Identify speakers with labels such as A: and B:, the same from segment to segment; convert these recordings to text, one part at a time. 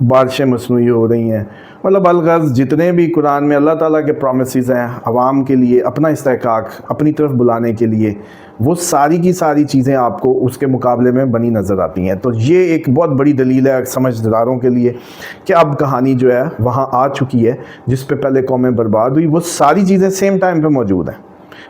A: بارشیں مصنوعی ہو رہی ہیں، مطلب الغرض جتنے بھی قرآن میں اللہ تعالیٰ کے پرومسز ہیں عوام کے لیے اپنا استحقاق اپنی طرف بلانے کے لیے، وہ ساری کی ساری چیزیں آپ کو اس کے مقابلے میں بنی نظر آتی ہیں۔ تو یہ ایک بہت بڑی دلیل ہے سمجھداروں کے لیے کہ اب کہانی جو ہے وہاں آ چکی ہے جس پہ پہلے قومیں برباد ہوئی، وہ ساری چیزیں سیم ٹائم پہ موجود ہیں،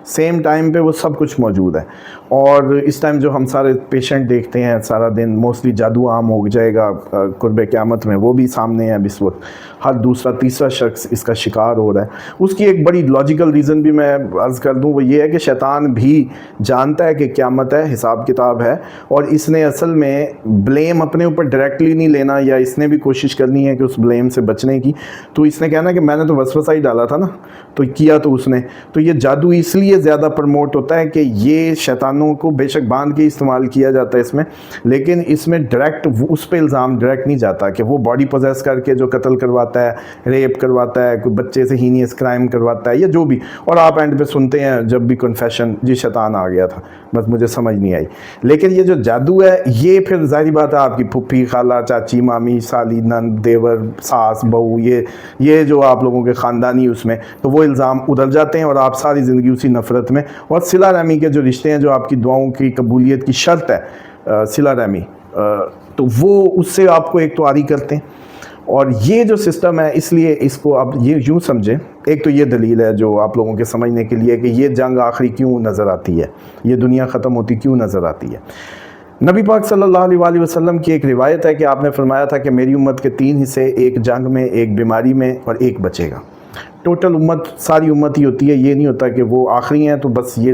A: سیم ٹائم پہ وہ سب کچھ موجود ہے۔ اور اس ٹائم جو ہم سارے پیشنٹ دیکھتے ہیں سارا دن، موسٹلی جادو عام ہو جائے گا قرب قیامت میں، وہ بھی سامنے ہے اس وقت، ہر دوسرا تیسرا شخص اس کا شکار ہو رہا ہے۔ اس کی ایک بڑی لاجیکل ریزن بھی میں عرض کر دوں، وہ یہ ہے کہ شیطان بھی جانتا ہے کہ قیامت ہے، حساب کتاب ہے، اور اس نے اصل میں بلیم اپنے اوپر ڈائریکٹلی نہیں لینا، یا اس نے بھی کوشش کرنی ہے کہ اس بلیم سے بچنے کی۔ تو اس نے کہنا کہ میں نے تو وسوسہ ہی ڈالا تھا نا، تو کیا تو اس نے۔ تو یہ جادو اس لیے زیادہ پروموٹ ہوتا ہے کہ یہ شیطانوں کو بے شک باندھ کے استعمال کیا جاتا ہے اس میں، لیکن اس میں ڈائریکٹ اس پہ الزام ڈائریکٹ نہیں جاتا کہ وہ باڈی پوزیس کر کے جو قتل کرواتا ہے، ریپ کرواتا ہے، کوئی بچے سے ہینیس کرائم کرواتا ہے یا جو بھی، اور آپ اینڈ پہ سنتے ہیں جب بھی کنفیشن جی شیطان آ گیا تھا، بس مجھے سمجھ نہیں آئی۔ لیکن یہ جو جادو ہے یہ پھر ظاہری بات ہے آپ کی پھپھی، خالہ، چاچی، مامی، سالی، نند، دیور، ساس، بہو، یہ جو آپ لوگوں کے خاندانی اس میں، تو وہ الزام ادھر جاتے ہیں اور آپ ساری زندگی اسی نفرت میں۔ اور صلہ رحمی کے جو رشتے ہیں جو آپ کی دعاؤں کی قبولیت کی شرط ہے صلہ رحمی، تو وہ اس سے آپ کو ایک تو عاری کرتے ہیں۔ اور یہ جو سسٹم ہے، اس لیے اس کو آپ یہ یوں سمجھیں، ایک تو یہ دلیل ہے جو آپ لوگوں کے سمجھنے کے لیے کہ یہ جنگ آخری کیوں نظر آتی ہے، یہ دنیا ختم ہوتی کیوں نظر آتی ہے۔ نبی پاک صلی اللہ علیہ وآلہ وسلم کی ایک روایت ہے کہ آپ نے فرمایا تھا کہ میری امت کے 3 حصے، ایک جنگ میں، ایک بیماری میں اور ایک بچے گا۔ ٹوٹل امت ساری امت ہی ہوتی ہے، یہ نہیں ہوتا کہ وہ آخری ہیں تو بس یہ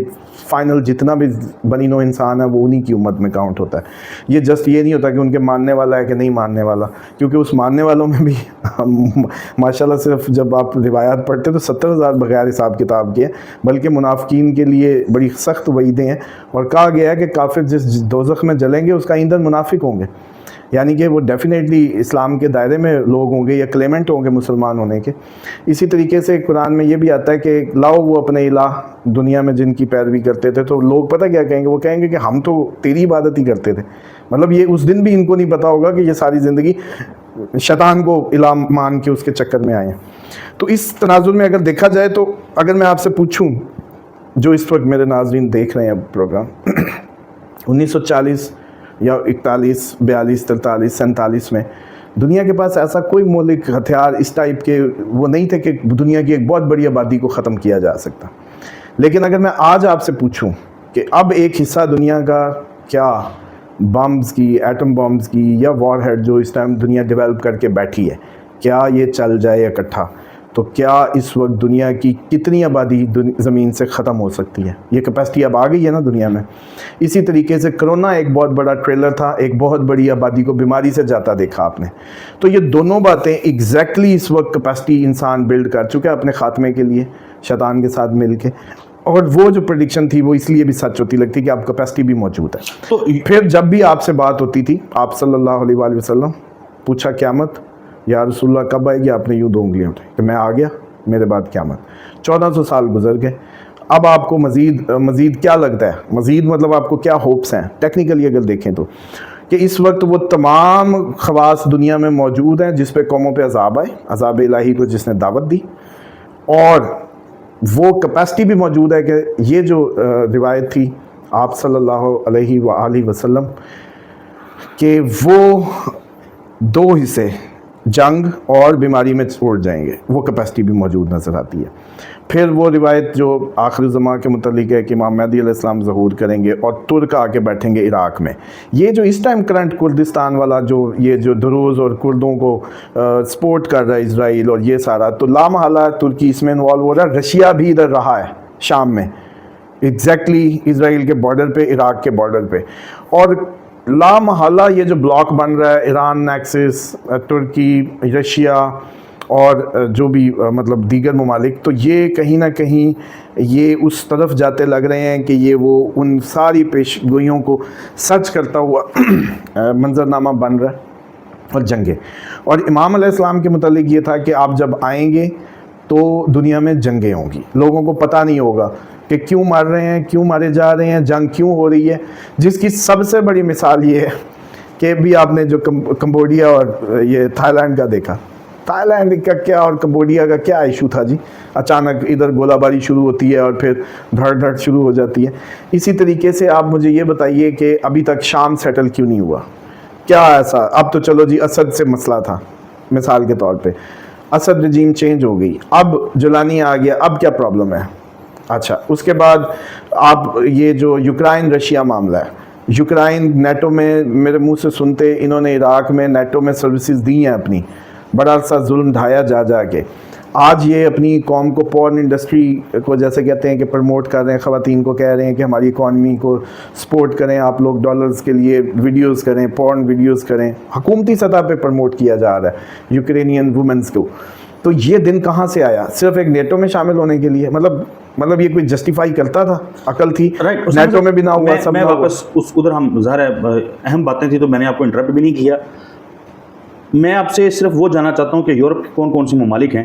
A: فائنل جتنا بھی بنی نوع انسان ہے وہ انہی کی امت میں کاؤنٹ ہوتا ہے۔ یہ جسٹ یہ نہیں ہوتا کہ ان کے ماننے والا ہے کہ نہیں ماننے والا، کیونکہ اس ماننے والوں میں بھی ماشاءاللہ صرف جب آپ روایات پڑھتے تو 70,000 بغیر حساب کتاب کے، بلکہ منافقین کے لیے بڑی سخت وعیدیں ہیں، اور کہا گیا ہے کہ کافر جس دوزخ میں جلیں گے اس کا ایندھن منافق ہوں گے، یعنی کہ وہ ڈیفینیٹلی اسلام کے دائرے میں لوگ ہوں گے یا کلیمنٹ ہوں گے مسلمان ہونے کے۔ اسی طریقے سے قرآن میں یہ بھی آتا ہے کہ لاؤ وہ اپنے الہ دنیا میں جن کی پیروی کرتے تھے، تو لوگ پتہ کیا کہیں گے، وہ کہیں گے کہ ہم تو تیری عبادت ہی کرتے تھے۔ مطلب یہ اس دن بھی ان کو نہیں پتا ہوگا کہ یہ ساری زندگی شیطان کو الہ مان کے اس کے چکر میں آئے ہیں۔ تو اس تناظر میں اگر دیکھا جائے تو اگر میں آپ سے پوچھوں، جو اس وقت میرے ناظرین دیکھ رہے ہیں پروگرام، 1940 یا 41، 42، 43، 47 میں دنیا کے پاس ایسا کوئی مولک ہتھیار اس ٹائپ کے وہ نہیں تھے کہ دنیا کی ایک بہت بڑی آبادی کو ختم کیا جا سکتا۔ لیکن اگر میں آج آپ سے پوچھوں کہ اب ایک حصہ دنیا کا کیا بمز کی، ایٹم بمز کی یا وار ہیڈ جو اس ٹائم دنیا ڈیولپ کر کے بیٹھی ہے، کیا یہ چل جائے اکٹھا تو کیا اس وقت دنیا کی کتنی آبادی زمین سے ختم ہو سکتی ہے؟ یہ کیپیسٹی اب آ گئی ہے نا دنیا میں۔ اسی طریقے سے کرونا ایک بہت بڑا ٹریلر تھا، ایک بہت بڑی آبادی کو بیماری سے جاتا دیکھا آپ نے۔ تو یہ دونوں باتیں ایگزیکٹلی اس وقت کیپیسٹی انسان بلڈ کر چکا ہے اپنے خاتمے کے لیے شیطان کے ساتھ مل کے، اور وہ جو پریڈکشن تھی وہ اس لیے بھی سچ ہوتی لگتی کہ اب کیپیسٹی بھی موجود ہے۔ تو پھر جب بھی آپ سے بات ہوتی تھی، آپ صلی اللہ علیہ وآلہ وسلم پوچھا قیامت یا رسول اللہ کب آئے گی، آپ نے یوں 2 انگلیاں اٹھائی کہ میں آ گیا، میرے بعد قیامت۔ 1400 سال گزر گئے، اب آپ کو مزید کیا لگتا ہے، مزید مطلب آپ کو کیا ہوپس ہیں ٹیکنیکلی اگر دیکھیں تو، کہ اس وقت وہ تمام خواص دنیا میں موجود ہیں جس پہ قوموں پہ عذاب آئے، عذاب الہی کو جس نے دعوت دی، اور وہ کیپیسٹی بھی موجود ہے کہ یہ جو روایت تھی آپ صلی اللہ علیہ وآلہ وسلم کہ وہ 2 حصے جنگ اور بیماری میں چھوڑ جائیں گے، وہ کیپیسٹی بھی موجود نظر آتی ہے۔ پھر وہ روایت جو آخر زمان کے متعلق ہے کہ امام مہدی علیہ السلام ظہور کریں گے اور ترک آ کے بیٹھیں گے عراق میں۔ یہ جو اس ٹائم کرنٹ کردستان والا یہ جو دروز اور کردوں کو سپورٹ کر رہا ہے اسرائیل اور یہ سارا، تو لامحالہ ترکی اس میں انوالو ہو رہا ہے، رشیا بھی ادھر رہا ہے شام میں، ایگزیکٹلی اسرائیل کے بارڈر پہ، عراق کے بارڈر پہ، اور لامحالہ یہ جو بلاک بن رہا ہے ایران نیکسس، ترکی، رشیا اور جو بھی مطلب دیگر ممالک، تو یہ کہیں نہ کہیں یہ اس طرف جاتے لگ رہے ہیں کہ یہ وہ ان ساری پیش گوئیوں کو سچ کرتا ہوا منظرنامہ بن رہا ہے اور جنگیں۔ اور امام علیہ السلام کے متعلق یہ تھا کہ آپ جب آئیں گے تو دنیا میں جنگیں ہوں گی، لوگوں کو پتہ نہیں ہوگا کہ کیوں مار رہے ہیں، کیوں مارے جا رہے ہیں، جنگ کیوں ہو رہی ہے، جس کی سب سے بڑی مثال یہ ہے کہ بھی آپ نے جو کمبوڈیا اور یہ تھائی لینڈ کا دیکھا، تھائی لینڈ کا کیا اور کمبوڈیا کا کیا ایشو تھا جی، اچانک ادھر گولہ باری شروع ہوتی ہے اور پھر دھڑ دھڑ شروع ہو جاتی ہے. اسی طریقے سے آپ مجھے یہ بتائیے کہ ابھی تک شام سیٹل کیوں نہیں ہوا؟ کیا ایسا؟ اب تو چلو جی اسد سے مسئلہ تھا مثال کے طور پہ، اسد رجیم چینج ہو گئی، اب جولانی آ گیا، اب کیا پرابلم ہے؟ اچھا اس کے بعد آپ یہ جو یوکرائن رشیا معاملہ ہے، یوکرائن نیٹو میں میرے منہ سے سنتے، انہوں نے عراق میں نیٹو میں سروسز دی ہیں اپنی، بڑا عرصہ ظلم ڈھایا جا جا کے، آج یہ اپنی قوم کو پورن انڈسٹری کو جیسے کہتے ہیں کہ پروموٹ کر رہے ہیں، خواتین کو کہہ رہے ہیں کہ ہماری اکانومی کو سپورٹ کریں، آپ لوگ ڈالرز کے لیے ویڈیوز کریں، پورن ویڈیوز کریں، حکومتی سطح پہ پروموٹ کیا جا رہا ہے یوکرینین وومنز کو. تو یہ دن کہاں سے آیا؟ صرف ایک نیٹو میں شامل ہونے کے لیے؟ مطلب یہ کوئی جسٹیفائی کرتا تھا؟ عقل تھی؟ نیٹو میں بھی نہ ہوا، سب
B: میں واپس ادھر ہم ظاہر ہے اہم باتیں تھیں تو میں نے آپ کو انٹرپٹ بھی نہیں کیا. میں آپ سے صرف وہ جاننا چاہتا ہوں کہ یورپ کے کون کون سی ممالک ہیں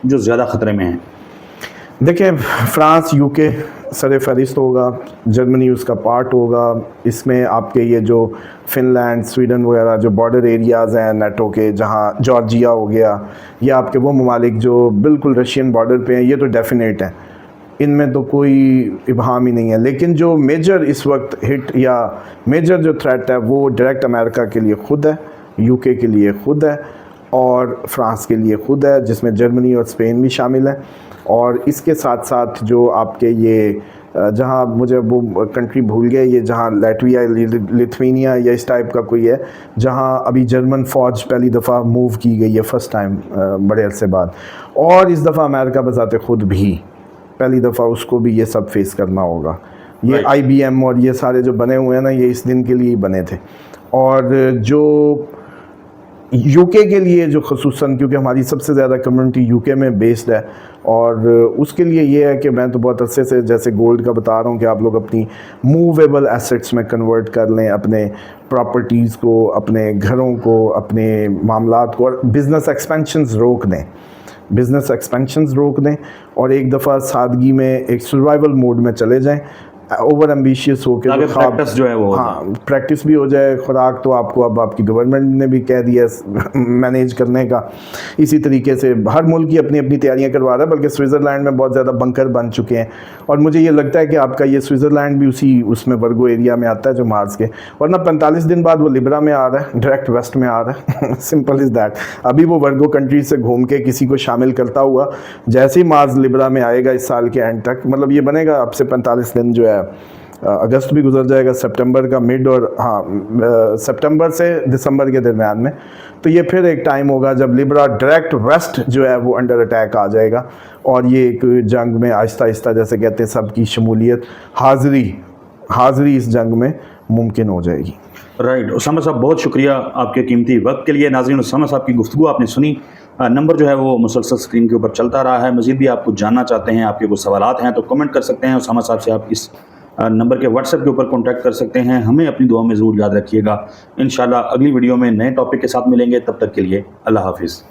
B: جو زیادہ خطرے میں ہیں؟
A: دیکھیں فرانس، یو کے سر فہرست ہوگا، جرمنی اس کا پارٹ ہوگا، اس میں آپ کے یہ جو فن لینڈ، سویڈن وغیرہ جو بارڈر ایریاز ہیں نیٹو کے، جہاں جارجیا ہو گیا، یہ آپ کے وہ ممالک جو بالکل رشین بارڈر پہ ہیں، یہ تو ڈیفینیٹ ہیں، ان میں تو کوئی ابہام ہی نہیں ہے. لیکن جو میجر اس وقت ہٹ یا میجر جو تھریٹ ہے وہ ڈائریکٹ امریکہ کے لیے خود ہے، یو کے کے لیے خود ہے اور فرانس کے لیے خود ہے، جس میں جرمنی اور اسپین بھی شامل ہیں. اور اس کے ساتھ ساتھ جو آپ کے یہ جہاں مجھے وہ کنٹری بھول گئے، یہ جہاں لیٹویا، لتھوینیا یا اس ٹائپ کا کوئی ہے، جہاں ابھی جرمن فوج پہلی دفعہ موو کی گئی ہے فرسٹ ٹائم بڑے عرصے بعد، اور اس دفعہ امریکہ بذات خود بھی پہلی دفعہ اس کو بھی یہ سب فیس کرنا ہوگا. یہ آئی بی ایم اور یہ سارے جو بنے ہوئے ہیں نا، یہ اس دن کے لیے ہی بنے تھے. اور جو یو کے کے لیے جو خصوصاً کیونکہ ہماری سب سے زیادہ کمیونٹی یو کے میں بیسڈ ہے، اور اس کے لیے یہ ہے کہ میں تو بہت عرصے سے جیسے گولڈ کا بتا رہا ہوں کہ آپ لوگ اپنی موویبل ایسٹس میں کنورٹ کر لیں، اپنے پراپرٹیز کو، اپنے گھروں کو، اپنے معاملات کو، اور بزنس ایکسپینشنز روک دیں، بزنس ایکسپینشنز روک دیں، اور ایک دفعہ سادگی میں ایک سروائیول موڈ میں چلے جائیں، اوور ایمبیشیس ہو کے
B: پریکٹس جو ہے وہ
A: پریکٹس بھی ہو جائے. خوراک تو آپ کو اب آپ کی گورنمنٹ نے بھی کہہ دیا مینیج کرنے کا. اسی طریقے سے ہر ملک کی اپنی اپنی تیاریاں کروا رہا ہے، بلکہ سوئٹزرلینڈ میں بہت زیادہ بنکر بن چکے ہیں، اور مجھے یہ لگتا ہے کہ آپ کا یہ سوئٹزرلینڈ بھی اسی اس میں ورگو ایریا میں آتا ہے جو مارس کے، ورنہ 45 دن بعد وہ لبرا میں آ رہا ہے، ڈائریکٹ ویسٹ میں آ رہا ہے. Simple is that. ابھی وہ ورگو کنٹریز سے گھوم کے کسی کو شامل کرتا ہوا، جیسے ہی مارس لبرا میں آئے گا اس سال کے اینڈ تک، مطلب یہ بنے گا اب سے 45 دن جو ہے، اگست بھی گزر جائے گا، سپٹمبر کا مڈ، اور سپٹمبر سے دسمبر کے درمیان میں، تو یہ پھر ایک ٹائم ہوگا جب لبرا ڈائریکٹ ویسٹ جو ہے وہ انڈر اٹیک آ جائے گا، اور یہ ایک جنگ میں آہستہ آہستہ جیسے کہتے ہیں سب کی شمولیت، حاضری اس جنگ میں ممکن ہو جائے گی.
B: رائٹ. اسامہ صاحب بہت شکریہ آپ کے قیمتی وقت کے لیے. ناظرین اسامہ صاحب کی گفتگو آپ نے سنی. نمبر جو ہے وہ مسلسل اسکرین کے اوپر چلتا رہا ہے. مزید بھی آپ کچھ جاننا چاہتے ہیں، آپ کے کچھ سوالات ہیں تو کمنٹ کر سکتے ہیں. اسامہ صاحب سے آپ اس نمبر کے واٹس ایپ کے اوپر کانٹیکٹ کر سکتے ہیں. ہمیں اپنی دعاؤں میں ضرور یاد رکھیے گا. انشاءاللہ اگلی ویڈیو میں نئے ٹاپک کے ساتھ ملیں گے. تب تک کے لیے اللہ حافظ.